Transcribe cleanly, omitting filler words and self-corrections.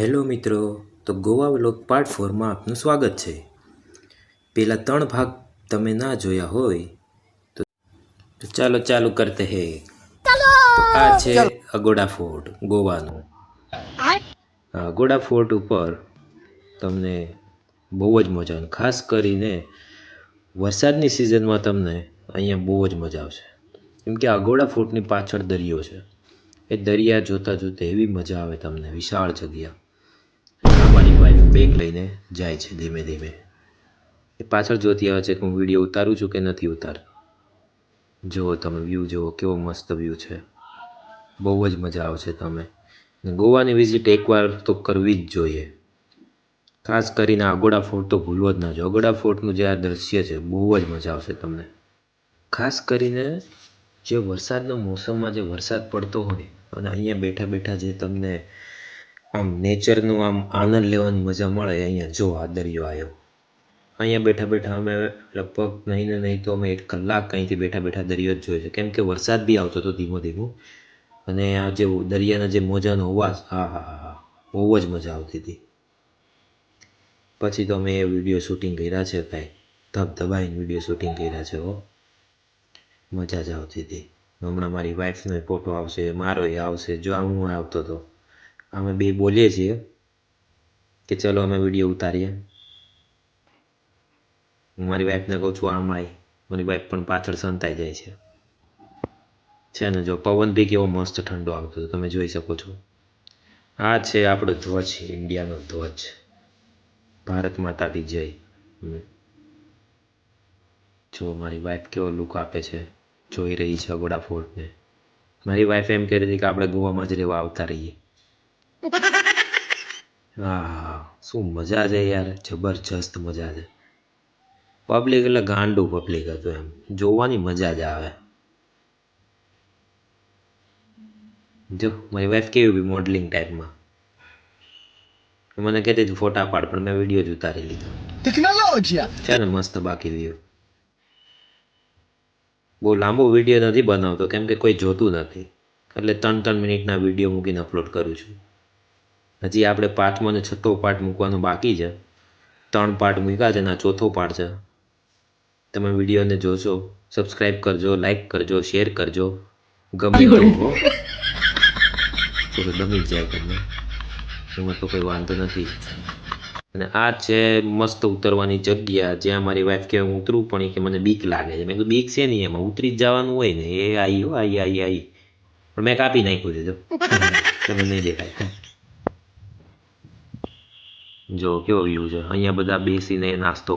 Hello મિત્રો, તો Goa vlog part 4માં આપનું સ્વાગત છે. પેલા 3 ભાગ તમે ના જોયા હોય તો ચાલો ચાલુ કરતે હે. તો આ છે અગોડા ફોર્ટ ગોવાનો. અગોડા ફોર્ટ ઉપર તમને બહુ જ મજા આવે, ખાસ કરીને વરસાદની સિઝનમાં તમને અહીંયા બહુ જ મજા આવશે. કેમ કે અગોડા ફોર્ટની પાછળ દરિયો છે. એ દરિયા જોતા જોતા એવી મજા આવે તમને, વિશાળ જગ્યા. મારી વાઈફ બેગ લઈને જાય છે ધીમે ધીમે. એ પાછળ જોતી આવે છે કે હું વિડીયો ઉતારું છું કે નથી ઉતારતો. જુઓ તમે વ્યૂ જુઓ, કેવો મસ્ત વ્યૂ છે. બહુ જ મજા આવશે તમે. ગોવાની વિઝિટ એકવાર તો કરવી જ જોઈએ. ખાસ કરીને અગોડા ફોર્ટ તો ભૂલવો જ ના જોઈએ. અગોડા ફોર્ટનું જે આ દ્રશ્ય છે બહુ જ મજા આવશે તમને. ખાસ કરીને જે વરસાદના મોસમમાં જે વરસાદ પડતો હોય અને અહીંયા બેઠા બેઠા જે તમને આમ નેચરનું આમ આનંદ લેવાની મજા મળે. અહીંયા જો આ દરિયો આવ્યો, અહીંયા બેઠા બેઠા અમે લગભગ નહીં તો અમે 1 કલાક અહીંથી બેઠા બેઠા દરિયો જ જોયો છે. કેમ કે વરસાદ બી આવતો હતો ધીમો ધીમો, અને આ જે દરિયાના જે મોજાનો અવાજ, હા હા હા હા, બહુ જ મજા આવતી હતી. પછી તો અમે એ વિડીયો શૂટિંગ કર્યા છે ભાઈ, ધબધબાઈને વિડીયો શૂટિંગ કર્યા છે. મજા જ આવતી હતી. હમણાં મારી વાઈફનો ફોટો આવશે, મારો એ આવશે. જો હું આવતો હતો, અમે બે બોલીએ છીએ કે ચલો અમે વિડીયો ઉતારીએ. હું મારી વાઈફને કહું છું આમ આવી, મારી વાઈફ પણ પાછળ સંતાઈ જાય છે ને. જો પવન બી કેવો મસ્ત ઠંડો આવતો હતો, તમે જોઈ શકો છો. આ છે આપણો ધ્વજ, ઇન્ડિયાનો ધ્વજ. ભારત માતા કી જય. જો મારી વાઈફ કેવો લુક આપે છે, જોઈ રહી છે અગોડા ફોર્ટને. મારી વાઈફ એમ કહી રહી હતી કે આપણે ગોવામાં જ રહેવા આવતા રહીએ. હા, શું મજા છે યાર, જબરજસ્ત મજા છે. પબ્લિક એટલે ગાંડું પબ્લિક હતું, એમ જોવાની મજા જ આવે. જો મારી વાઈફ કેવી મોડલિંગ ટાઈપમાં મને કહેતી હતી ફોટા પાડ, પણ મેં વિડીયો જ ઉતારી લીધો. છે ને મસ્ત. બાકી વ્યૂ બહુ લાંબો વિડીયો નથી બનાવતો કેમ કે કોઈ જોતું નથી, એટલે 3 મિનિટના વિડીયો મૂકીને અપલોડ કરું છું. હજી આપણે 5મો અને 6થો પાર્ટ મૂકવાનો બાકી છે. 3 પાર્ટ મૂક્યા છે ને આ 4થો પાર્ટ છે. તમે વિડીયોને જોશો, સબસ્ક્રાઈબ કરજો, લાઈક કરજો, શેર કરજો. ગમે તો ગમી જ જાય તમને, એમાં તો કોઈ વાંધો નથી. અને આ છે મસ્ત ઉતરવાની જગ્યા, જ્યાં મારી વાઈફ કે હું ઉતરું, પણ એ કે મને બીક લાગે છે. મેં કીધું બીક છે નહીં, એમાં ઉતરી જ જવાનું હોય ને. એ આવી પણ મેં કાપી નાખ્યું છે. જો તમે નહીં દેખાય. જો કેવો વ્યૂ છે. અહીંયા બધા બેસીને નાસ્તો